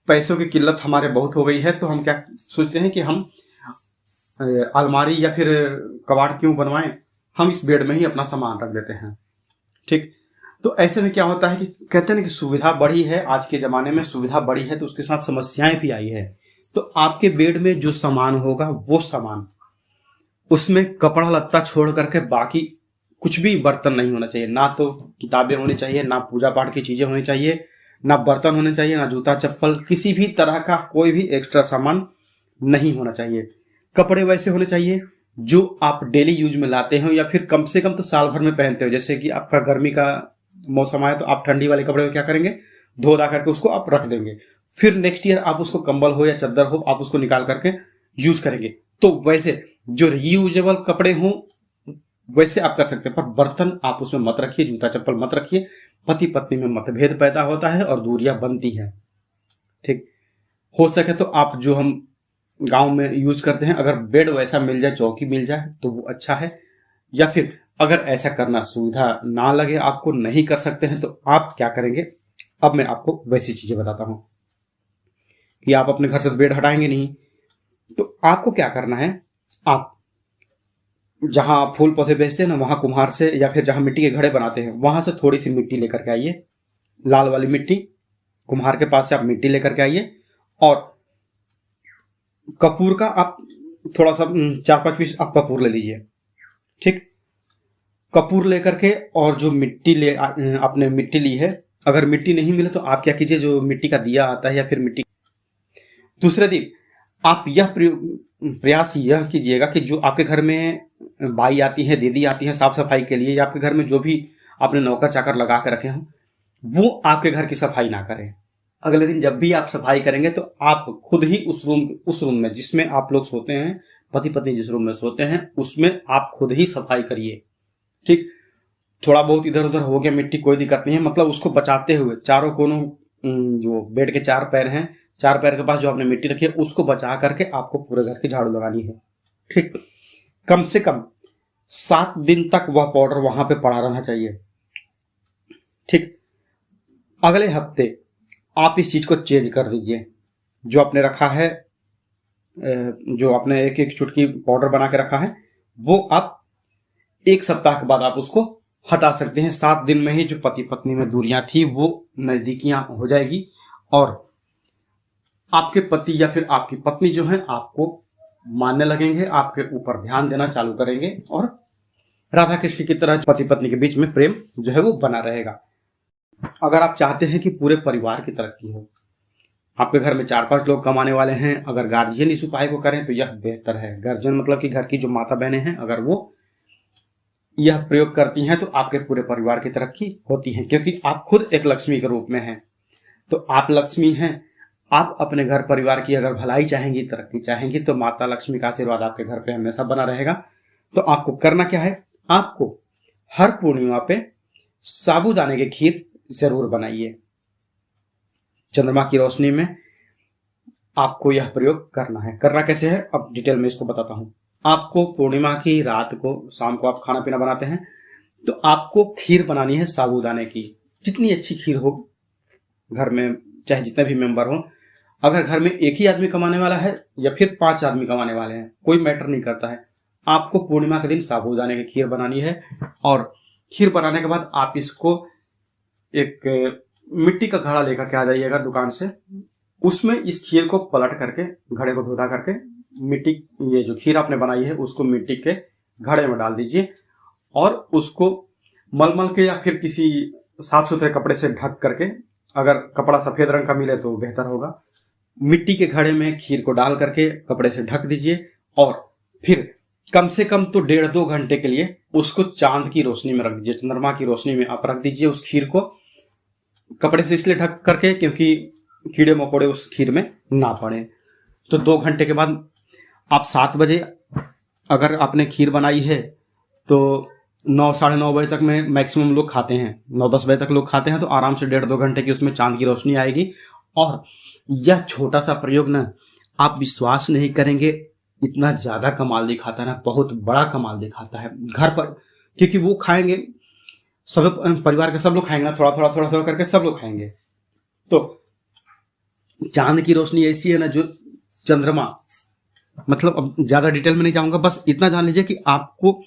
पैसों की किल्लत हमारे बहुत हो गई है, तो हम क्या सोचते हैं कि हम अलमारी या फिर कबाड़ क्यों बनवाएं, हम इस बेड में ही अपना सामान रख देते हैं। ठीक, तो ऐसे में क्या होता है कि कहते हैं ना कि सुविधा बढ़ी है, आज के जमाने में सुविधा बढ़ी है तो उसके साथ समस्याएं भी आई है। तो आपके बेड में जो सामान होगा वो सामान, उसमें कपड़ा लत्ता छोड़ करके बाकी कुछ भी बर्तन नहीं होना चाहिए। ना तो किताबें होनी चाहिए, ना पूजा पाठ की चीजें होनी चाहिए, ना बर्तन होने चाहिए, ना जूता चप्पल, किसी भी तरह का कोई भी एक्स्ट्रा सामान नहीं होना चाहिए। कपड़े वैसे होने चाहिए जो आप डेली यूज में लाते हो या फिर कम से कम तो साल भर में पहनते हो। जैसे कि आपका गर्मी का मौसम आया तो आप ठंडी वाले कपड़े को क्या करेंगे, धो धा करके उसको आप रख देंगे। फिर नेक्स्ट ईयर आप उसको कंबल हो या चादर हो आप उसको निकाल करके यूज करेंगे। तो वैसे जो रीयूजेबल कपड़े हों वैसे आप कर सकते हैं, पर बर्तन आप उसमें मत रखिए, जूता चप्पल मत रखिए। पति पत्नी में मतभेद पैदा होता है और दूरियां बनती है। ठीक, हो सके तो आप जो हम गांव में यूज करते हैं, अगर बेड वैसा मिल जाए, चौकी मिल जाए तो वो अच्छा है। या फिर अगर ऐसा करना सुविधा ना लगे, आपको नहीं कर सकते हैं, तो आप क्या करेंगे, अब मैं आपको वैसी चीजें बताता हूं कि आप अपने घर से बेड हटाएंगे नहीं, तो आपको क्या करना है, आप जहां फूल पौधे बेचते हैं ना वहां कुम्हार से या फिर जहां मिट्टी के घड़े बनाते हैं वहां से थोड़ी सी मिट्टी लेकर के आइए, लाल वाली मिट्टी। कुम्हार के पास से आप मिट्टी लेकर के आइए और कपूर का आप थोड़ा सा 4-5 पीस आप कपूर ले लीजिए। ठीक, कपूर लेकर के और जो मिट्टी आपने मिट्टी ली है, अगर मिट्टी नहीं मिले तो आप क्या कीजिए, जो मिट्टी का दिया आता है या फिर मिट्टी, दूसरे दिन आप यह प्रयास यह कीजिएगा कि जो आपके घर में बाई आती है, दीदी आती है साफ सफाई के लिए, या आपके घर में जो भी आपने नौकर चाकर लगा के रखे हों, वो आपके घर की सफाई ना करें। अगले दिन जब भी आप सफाई करेंगे तो आप खुद ही उस रूम में जिसमें आप लोग सोते हैं, पति पत्नी जिस रूम में सोते हैं, उसमें आप खुद ही सफाई करिए। ठीक, थोड़ा बहुत इधर उधर हो गया मिट्टी, कोई दिक्कत नहीं है, मतलब उसको बचाते हुए चारों कोनों, जो बेड के 4 पैर हैं, 4 पैर के पास जो आपने मिट्टी रखी है उसको बचा करके आपको पूरे घर की झाड़ू लगानी है। ठीक, कम से कम 7 दिन तक वह पाउडर वहां पे पड़ा रहना चाहिए। ठीक, अगले हफ्ते आप इस चीज को चेंज कर दीजिए। जो आपने रखा है, जो आपने एक एक चुटकी पाउडर बना के रखा है, वो आप 1 सप्ताह के बाद आप उसको हटा सकते हैं। 7 दिन में ही जो पति पत्नी में दूरियां थी वो नजदीकियां हो जाएगी और आपके पति या फिर आपकी पत्नी जो है आपको मानने लगेंगे, आपके ऊपर ध्यान देना चालू करेंगे और राधा कृष्ण की तरह पति पत्नी के बीच में प्रेम जो है वो बना रहेगा। अगर आप चाहते हैं कि पूरे परिवार की तरक्की हो आपके घर में 4-5 लोग कमाने वाले हैं, अगर गार्जियन इस उपाय को करें तो यह बेहतर है। गार्जियन मतलब कि घर की जो माता बहनें हैं, अगर वो यह प्रयोग करती हैं तो आपके पूरे परिवार की तरक्की होती है, क्योंकि आप खुद एक लक्ष्मी के रूप में हैं। तो आप लक्ष्मी हैं, आप अपने घर परिवार की अगर भलाई चाहेंगी, तरक्की चाहेंगी, तो माता लक्ष्मी का आशीर्वाद आपके घर पे हमेशा बना रहेगा। तो आपको करना क्या है, आपको हर पूर्णिमा पे साबूदाने की खीर जरूर बनाइए। चंद्रमा की रोशनी में आपको यह प्रयोग करना है। करना कैसे है, अब डिटेल में इसको बताता हूं। आपको पूर्णिमा की रात को, शाम को आप खाना पीना बनाते हैं, तो आपको खीर बनानी है साबूदाने की। जितनी अच्छी खीर हो घर में, चाहे जितने भी मेंबर हो, अगर घर में एक ही आदमी कमाने वाला है या फिर 5 आदमी कमाने वाले हैं, कोई मैटर नहीं करता है, आपको पूर्णिमा के दिन साबूदाने की खीर बनानी है। और खीर बनाने के बाद आप इसको एक मिट्टी का घड़ा लेकर के आ जाइएगा दुकान से, उसमें इस खीर को पलट करके, घड़े को धोधा करके, मिट्टी, ये जो खीर आपने बनाई है उसको मिट्टी के घड़े में डाल दीजिए और उसको मलमल के या फिर किसी साफ सुथरे कपड़े से ढक करके, अगर कपड़ा सफेद रंग का मिले तो बेहतर होगा, मिट्टी के घड़े में खीर को डाल करके कपड़े से ढक दीजिए और फिर कम से कम तो 1.5-2 घंटे के लिए उसको चांद की रोशनी में रख दीजिए। चंद्रमा की रोशनी में आप रख दीजिए उस खीर को, कपड़े से इसलिए ढक करके क्योंकि कीड़े मकोड़े उस खीर में ना पड़े। तो 2 घंटे के बाद आप 7 बजे अगर आपने खीर बनाई है तो 9-9:30 बजे तक में मैक्सिमम लोग खाते हैं, 9-10 बजे तक लोग खाते हैं, तो आराम से 1.5-2 घंटे की उसमें चांद की रोशनी आएगी। और यह छोटा सा प्रयोग ना, आप विश्वास नहीं करेंगे, इतना ज्यादा कमाल दिखाता है ना, बहुत बड़ा कमाल दिखाता है घर पर। क्योंकि वो खाएंगे, सब परिवार के सब लोग खाएंगे ना, थोड़ा थोड़ा करके सब लोग खाएंगे। तो चांद की रोशनी ऐसी है ना, जो चंद्रमा, मतलब अब ज्यादा डिटेल में नहीं जाऊंगा, बस इतना जान लीजिए कि आपको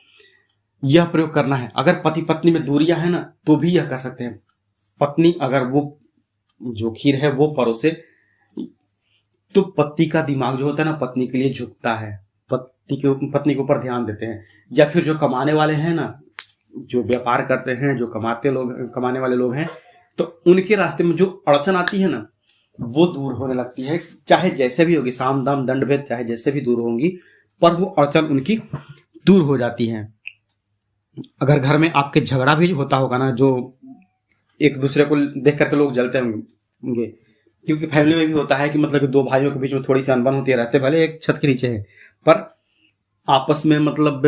यह प्रयोग करना है। अगर पति पत्नी में दूरियां है ना, तो भी यह कर सकते हैं। पत्नी अगर वो जो खीर है वो परोसे, तो पति का दिमाग जो होता है ना, पत्नी के लिए झुकता है, पत्नी के ऊपर ध्यान देते हैं। या फिर जो कमाने वाले हैं ना, जो व्यापार करते हैं, जो कमाने वाले लोग हैं, तो उनके रास्ते में जो अड़चन आती है ना, वो दूर होने लगती है। चाहे जैसे भी होगी, साम दाम दंड भेद चाहे जैसे भी दूर होंगी, पर वो अड़चन उनकी दूर हो जाती है। अगर घर में आपके झगड़ा भी होता होगा ना, जो एक दूसरे को देख करके लोग जलते होंगे, क्योंकि फैमिली में भी होता है कि मतलब 2 भाइयों के बीच में थोड़ी सी अनबन होती है, रहते भले एक छत के नीचे है, पर आपस में मतलब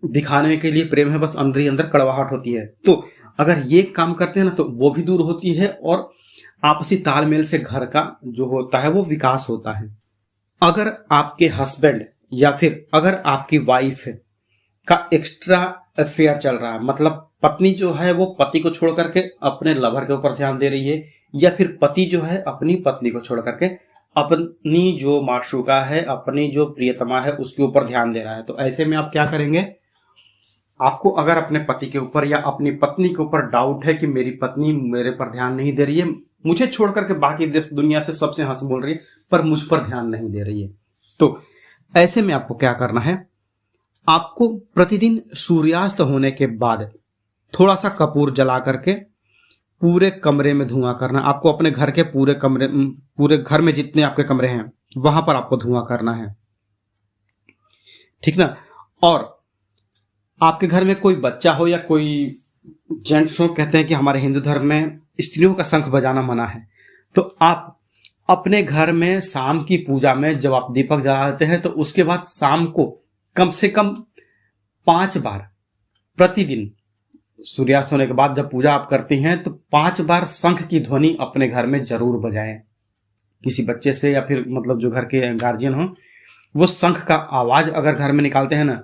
दिखाने के लिए प्रेम है, बस अंदर ही अंदर कड़वाहट होती है। तो अगर ये काम करते हैं ना, तो वो भी दूर होती है और आपसी तालमेल से घर का जो होता है वो विकास होता है। अगर आपके हस्बैंड या फिर अगर आपकी वाइफ का एक्स्ट्रा अफेयर चल रहा है, मतलब पत्नी जो है वो पति को छोड़ करके अपने लवर के ऊपर ध्यान दे रही है, या फिर पति जो है अपनी पत्नी को छोड़ करके अपनी जो माशूका है, अपनी जो प्रियतमा है, उसके ऊपर ध्यान दे रहा है, तो ऐसे में आप क्या करेंगे, आपको अगर अपने पति के ऊपर या अपनी पत्नी के ऊपर डाउट है कि मेरी पत्नी मेरे पर ध्यान नहीं दे रही है, मुझे छोड़ करके बाकी देश दुनिया से सबसे हंस बोल रही है, पर मुझ पर ध्यान नहीं दे रही है, तो ऐसे में आपको क्या करना है, आपको प्रतिदिन सूर्यास्त होने के बाद थोड़ा सा कपूर जला करके पूरे कमरे में धुआं करना। आपको अपने घर के पूरे घर में जितने आपके कमरे हैं वहां पर आपको धुआं करना है, ठीक ना। और आपके घर में कोई बच्चा हो या कोई जेंट्स हो, कहते हैं कि हमारे हिंदू धर्म में स्त्रियों का शंख बजाना मना है, तो आप अपने घर में शाम की पूजा में जब आप दीपक जला लेते हैं, तो उसके बाद शाम को कम से कम 5 बार प्रतिदिन, सूर्यास्त होने के बाद जब पूजा आप करती हैं, तो 5 बार शंख की ध्वनि अपने घर में जरूर बजाएं। किसी बच्चे से या फिर मतलब जो घर के गार्जियन हो, वो शंख का आवाज अगर घर में निकालते हैं ना,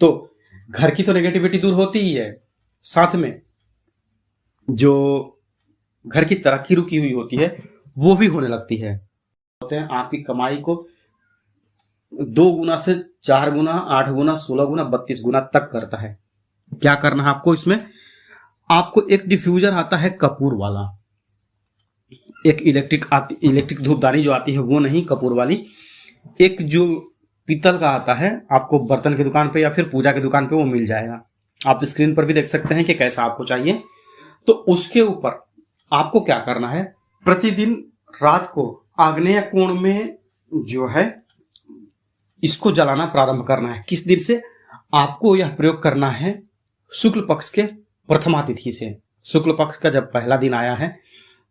तो घर की तो नेगेटिविटी दूर होती ही है, साथ में जो घर की तरक्की रुकी हुई होती है वो भी होने लगती है। होते हैं आपकी कमाई को 2 गुना से 4 गुना, 8 गुना, 16 गुना, 32 गुना तक करता है। क्या करना है आपको इसमें, आपको एक डिफ्यूजर आता है कपूर वाला, एक इलेक्ट्रिक धूपदानी जो आती है वो नहीं, कपूर वाली, एक जो पीतल का आता है, आपको बर्तन की दुकान पे या फिर पूजा की दुकान पे वो मिल जाएगा। आप स्क्रीन पर भी देख सकते हैं कि कैसा आपको चाहिए। तो उसके ऊपर आपको क्या करना है, प्रतिदिन रात को आग्नेय कोण में जो है इसको जलाना प्रारंभ करना है। किस दिन से? आपको यह प्रयोग करना है शुक्ल पक्ष के प्रथमा तिथि से। शुक्ल पक्ष का जब पहला दिन आया है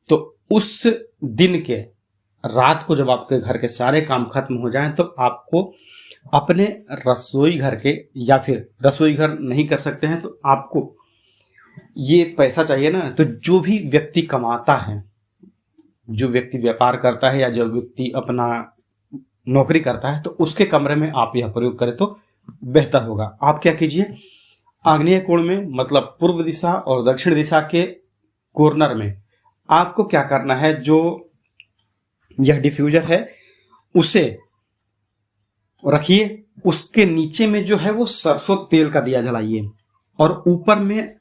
तो उस दिन के रात को जब आपके घर के सारे काम खत्म हो जाएं तो आपको अपने रसोई घर के, या फिर रसोई घर नहीं कर सकते हैं तो आपको ये पैसा चाहिए ना, तो जो भी व्यक्ति कमाता है, जो व्यक्ति व्यापार करता है या जो व्यक्ति अपना नौकरी करता है, तो उसके कमरे में आप यह प्रयोग करें तो बेहतर होगा। आप क्या कीजिए, आग्नेय कोण में मतलब पूर्व दिशा और दक्षिण दिशा के कॉर्नर में आपको क्या करना है, जो यह डिफ्यूजर है उसे रखिए, उसके नीचे में जो है वो सरसों तेल का दिया जलाइए और ऊपर में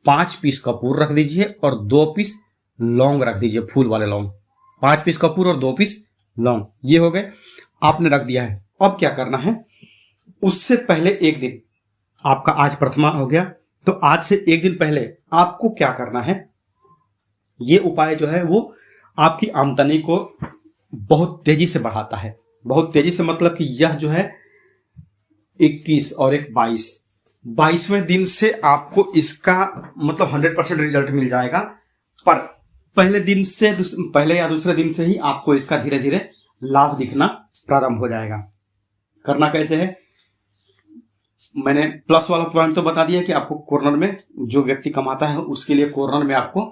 5 पीस कपूर रख दीजिए और 2 पीस लौंग रख दीजिए, फूल वाले लौंग। 5 पीस कपूर और 2 पीस लौंग, ये हो गए, आपने रख दिया है। अब क्या करना है, उससे पहले एक दिन, आपका आज प्रथमा हो गया, तो आज से एक दिन पहले आपको क्या करना है, ये उपाय जो है वो आपकी आमदनी को बहुत तेजी से बढ़ाता है। बहुत तेजी से मतलब कि यह जो है 21 और 22, 22वें दिन से आपको इसका मतलब 100% रिजल्ट मिल जाएगा। पर पहले दिन से, पहले या दूसरे दिन से ही आपको इसका धीरे धीरे लाभ दिखना प्रारंभ हो जाएगा। करना कैसे है, मैंने प्लस वाला पॉइंट तो बता दिया कि आपको कॉर्नर में जो व्यक्ति कमाता है उसके लिए कॉर्नर में आपको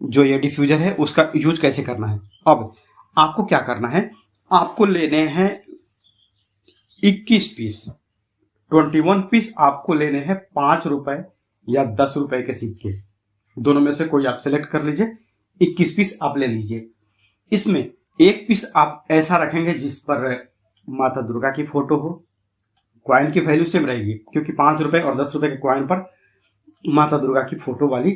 जो ये डिफ्यूजर है उसका यूज कैसे करना है। अब आपको क्या करना है, आपको लेने हैं 21 पीस, 21 पीस आपको लेने हैं 5 रुपए या 10 रुपए के सिक्के, दोनों में से कोई आप सेलेक्ट कर लीजिए। 21 पीस आप ले लीजिए। इसमें एक पीस आप ऐसा रखेंगे जिस पर माता दुर्गा की फोटो हो, क्वाइन की वैल्यू सेम रहेगी क्योंकि 5 रुपए और 10 रुपए के क्वाइन पर माता दुर्गा की फोटो वाली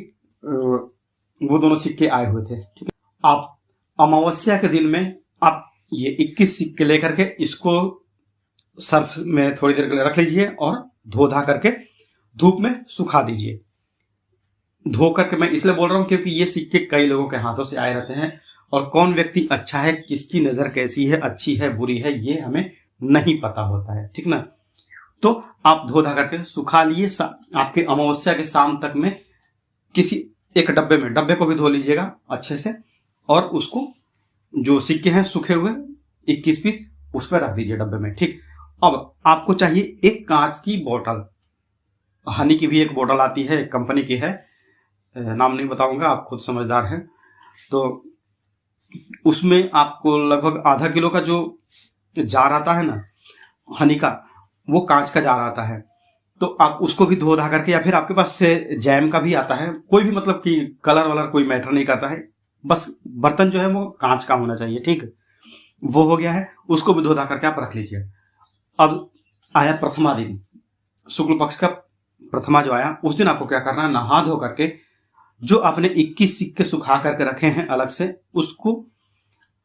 वो दोनों सिक्के आए हुए थे। ठीक है, आप अमावस्या के दिन में आप ये 21 सिक्के लेकर के इसको सर्फ में थोड़ी देर के लिए रख लीजिए और धो धा करके धूप में सुखा दीजिए। धो करके मैं इसलिए बोल रहा हूं क्योंकि ये सिक्के कई लोगों के हाथों से आए रहते हैं और कौन व्यक्ति अच्छा है, किसकी नजर कैसी है, अच्छी है बुरी है, ये हमें नहीं पता होता है। ठीक ना, तो आप धो धा करके सुखा लिए। आपके अमावस्या के शाम तक में किसी एक डब्बे में, डब्बे को भी धो लीजिएगा अच्छे से और उसको जो सिक्के हैं सूखे हुए 21 पीस उस पर रख दीजिए डब्बे में। ठीक, अब आपको चाहिए एक कांच की बोतल, हनी की भी एक बोतल आती है, कंपनी की है, नाम नहीं बताऊंगा, आप खुद समझदार हैं। तो उसमें आपको लगभग आधा किलो का जो जार आता है ना हनी का, वो कांच का जार आता है, तो आप उसको भी धो धा करके, या फिर आपके पास से जैम का भी आता है, कोई भी मतलब कि कलर वलर कोई मैटर नहीं करता है, बस बर्तन जो है वो कांच का होना चाहिए। ठीक, वो हो गया है, उसको भी धो धा करके आप रख लीजिए। अब आया प्रथमा दिन, शुक्ल पक्ष का प्रथमा जो आया, उस दिन आपको क्या करना है, नहा धो करके जो आपने 21 सिक्के सुखा करके रखे हैं अलग से, उसको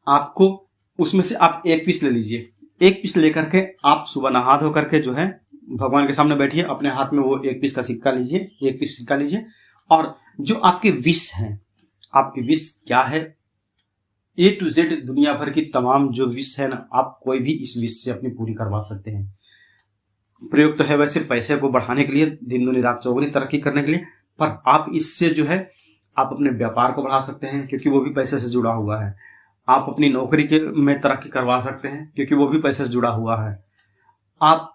आपको उसमें से आप एक पीस ले लीजिए। एक पीस लेकर के आप सुबह नहा धो करके जो है भगवान के सामने बैठिए, अपने हाथ में वो एक पीस का सिक्का लीजिए, एक पीस सिक्का लीजिए और जो आपके विश हैं, आपकी विश क्या है, A to Z दुनिया भर की तमाम जो विश है ना, आप कोई भी इस विश से अपनी पूरी करवा सकते हैं। प्रयोग तो है वैसे पैसे को बढ़ाने के लिए, दिन दुनी रात चौगुनी तरक्की करने के लिए, पर आप इससे जो है आप अपने व्यापार को बढ़ा सकते हैं क्योंकि वो भी पैसे से जुड़ा हुआ है। आप अपनी नौकरी के में तरक्की करवा सकते हैं क्योंकि वो भी पैसे से जुड़ा हुआ है। आप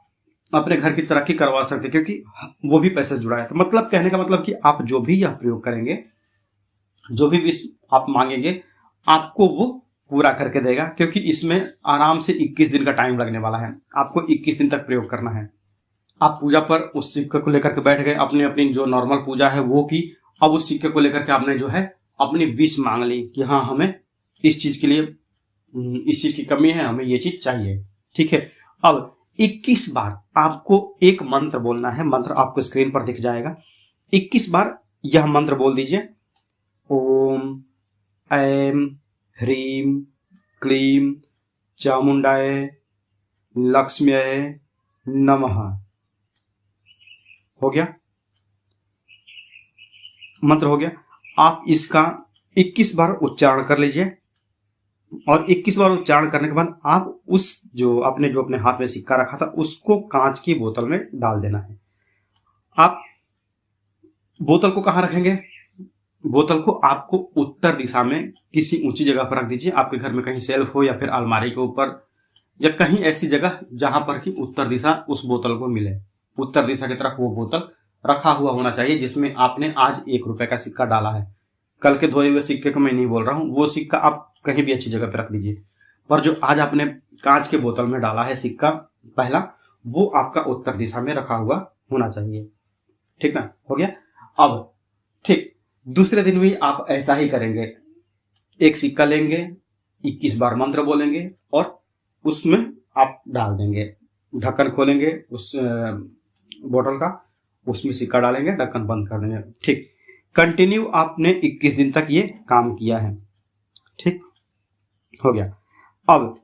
अपने घर की तरक्की करवा सकते हैं क्योंकि वो भी पैसे से जुड़ा है। तो मतलब कहने का मतलब कि आप जो भी यह प्रयोग करेंगे, जो भी विश आप मांगेंगे, आपको वो पूरा करके देगा क्योंकि इसमें आराम से 21 दिन का टाइम लगने वाला है। आपको 21 दिन तक प्रयोग करना है। आप पूजा पर उस सिक्के को लेकर के बैठ गए, अपनी अपनी जो नॉर्मल पूजा है वो की, अब उस सिक्के को लेकर के आपने जो है अपनी विश मांग ली कि हाँ हमें इस चीज के लिए, इस चीज की कमी है, हमें ये चीज चाहिए। ठीक है, अब 21 बार आपको एक मंत्र बोलना है। मंत्र आपको स्क्रीन पर दिख जाएगा। 21 बार यह मंत्र बोल दीजिए, ओम ऐम ह्रीम क्लीम चामुंडाय लक्ष्म्यै नमः। हो गया, मंत्र हो गया। आप इसका 21 बार उच्चारण कर लीजिए और 21 बार उच्चारण करने के बाद आप उस जो अपने हाथ में सिक्का रखा था उसको कांच की बोतल में डाल देना है। आप बोतल को कहाँ रखेंगे? बोतल को आपको उत्तर दिशा में किसी ऊंची जगह पर रख दीजिए। आपके घर में कहीं सेल्फ हो या फिर अलमारी के ऊपर या कहीं ऐसी जगह जहां पर कि उत्तर दिशा उस बोतल को मिले। उत्तर दिशा की तरफ वो बोतल रखा हुआ होना चाहिए जिसमें आपने आज 1 रुपए का सिक्का डाला है। कल के धोए हुए सिक्के को मैं नहीं बोल रहा हूं, वो सिक्का आप कहीं भी अच्छी जगह पर रख दीजिए, पर जो आज आपने कांच के बोतल में डाला है सिक्का पहला, वो आपका उत्तर दिशा में रखा हुआ होना चाहिए। ठीक ना, हो गया। अब ठीक दूसरे दिन भी आप ऐसा ही करेंगे। एक सिक्का लेंगे, 21 बार मंत्र बोलेंगे और उसमें आप डाल देंगे। ढक्कन खोलेंगे उस बोतल का, उसमें सिक्का डालेंगे, ढक्कन बंद कर देंगे। ठीक, कंटिन्यू आपने 21 दिन तक ये काम किया है। ठीक हो गया। अब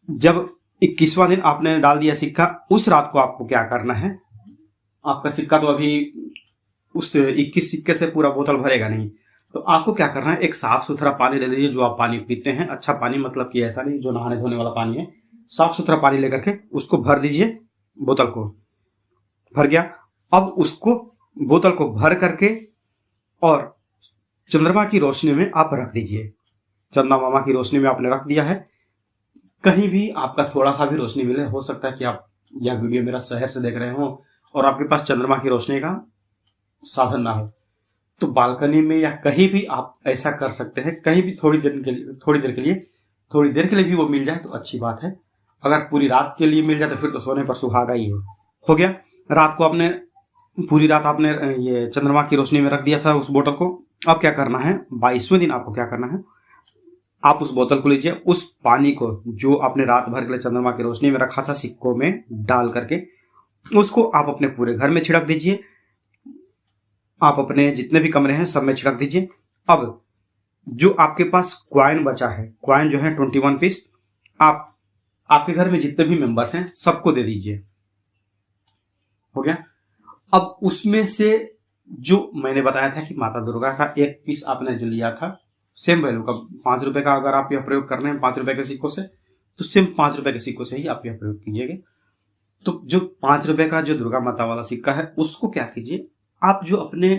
जब 21वां दिन आपने डाल दिया सिक्का, उस रात को आपको क्या करना है? आपका सिक्का तो अभी उस 21 सिक्के से पूरा बोतल भरेगा नहीं, तो आपको क्या करना है? एक साफ सुथरा पानी ले लीजिए, जो आप पानी पीते हैं। अच्छा पानी मतलब कि ऐसा नहीं जो नहाने धोने वाला पानी है, साफ सुथरा पानी लेकर के उसको भर दीजिए। बोतल को भर गया। अब उसको बोतल को भर करके और चंद्रमा की रोशनी में आप रख दीजिए। चंदा मामा की रोशनी में आपने रख दिया है। कहीं भी आपका थोड़ा सा भी रोशनी मिले, हो सकता है कि आप यह वीडियो मेरा शहर से देख रहे हो और आपके पास चंद्रमा की रोशनी का साधन ना हो, तो बालकनी में या कहीं भी आप ऐसा कर सकते हैं। कहीं भी थोड़ी देर के लिए भी वो मिल जाए तो अच्छी बात है। अगर पूरी रात के लिए मिल जाए तो फिर तो सोने पर सुहागा ही है। हो गया। रात को आपने पूरी रात आपने ये चंद्रमा की रोशनी में रख दिया था उस बोतल को। अब क्या करना है? 22वें दिन आपको क्या करना है? आप उस बोतल को लीजिए, उस पानी को जो आपने रात भर के लिए चंद्रमा की रोशनी में रखा था सिक्कों में डाल करके, उसको आप अपने पूरे घर में छिड़क दीजिए। आप अपने जितने भी कमरे हैं सब में छिड़क दीजिए। अब जो आपके पास क्वाइन बचा है, क्वाइन जो है 21 पीस, आप आपके घर में जितने भी मेंबर्स हैं सबको दे दीजिए। हो गया। अब उसमें से जो मैंने बताया था कि माता दुर्गा का 1 पीस आपने जो लिया था सेम वैल्यू का 5 रुपए का, अगर आप यह प्रयोग करने हैं 5 रुपए के सिक्कों से, तो सेम 5 रुपए के सिक्कों से ही आप यह प्रयोग कीजिएगा। तो जो 5 रुपए का जो दुर्गा माता वाला सिक्का है उसको क्या कीजिए, आप जो अपने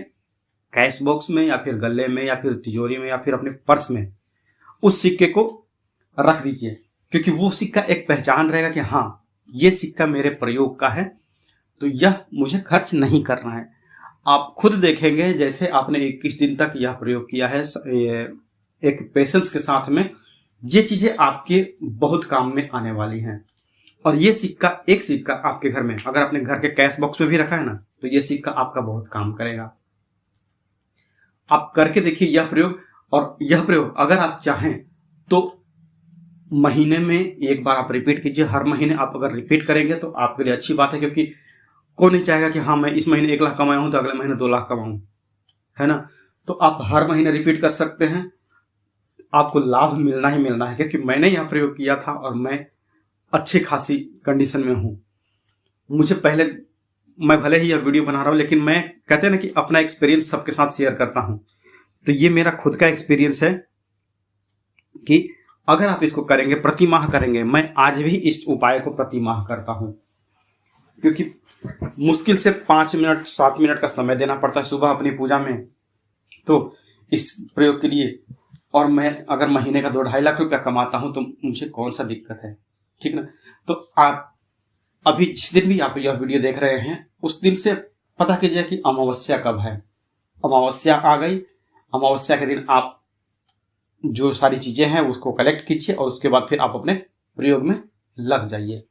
कैश बॉक्स में या फिर गले में या फिर तिजोरी में या फिर अपने पर्स में उस सिक्के को रख दीजिए, क्योंकि वो सिक्का एक पहचान रहेगा कि हाँ ये सिक्का मेरे प्रयोग का है, तो यह मुझे खर्च नहीं करना है। आप खुद देखेंगे जैसे आपने 21 दिन तक यह प्रयोग किया है एक पेशेंस के साथ में, ये चीजें आपके बहुत काम में आने वाली हैं। और ये सिक्का, एक सिक्का आपके घर में अगर अपने घर के कैश बॉक्स में भी रखा है ना, तो ये सिक्का आपका बहुत काम करेगा। आप करके देखिए यह प्रयोग। और यह प्रयोग अगर आप चाहें तो महीने में 1 बार आप रिपीट कीजिए। हर महीने आप अगर रिपीट करेंगे तो आपके लिए अच्छी बात है, क्योंकि कौन नहीं चाहेगा कि हाँ मैं इस महीने 1 लाख कमाया हूं तो अगले महीने 2 लाख कमाऊं, है ना। तो आप हर महीने रिपीट कर सकते हैं, आपको लाभ मिलना ही मिलना है, क्योंकि मैंने यह प्रयोग किया था और मैं अच्छी खासी कंडीशन में हूं। मुझे पहले, मैं भले ही यह वीडियो बना रहा हूं लेकिन मैं, कहते हैं ना कि अपना एक्सपीरियंस सबके साथ शेयर करता हूं, तो ये मेरा खुद का एक्सपीरियंस है कि अगर आप इसको करेंगे, प्रति माह करेंगे, मैं आज भी इस उपाय को प्रति माह करता हूं, क्योंकि मुश्किल से 5 मिनट 7 मिनट का समय देना पड़ता है सुबह अपनी पूजा में, तो इस प्रयोग के लिए। और मैं अगर महीने का 2-2.5 लाख रुपया कमाता हूं तो मुझे कौन सा दिक्कत है, ठीक ना। तो आप अभी जिस दिन भी आप यह वीडियो देख रहे हैं उस दिन से पता कीजिए कि अमावस्या कब है। अमावस्या आ गई, अमावस्या के दिन आप जो सारी चीजें हैं उसको कलेक्ट कीजिए और उसके बाद फिर आप अपने प्रयोग में लग जाइए।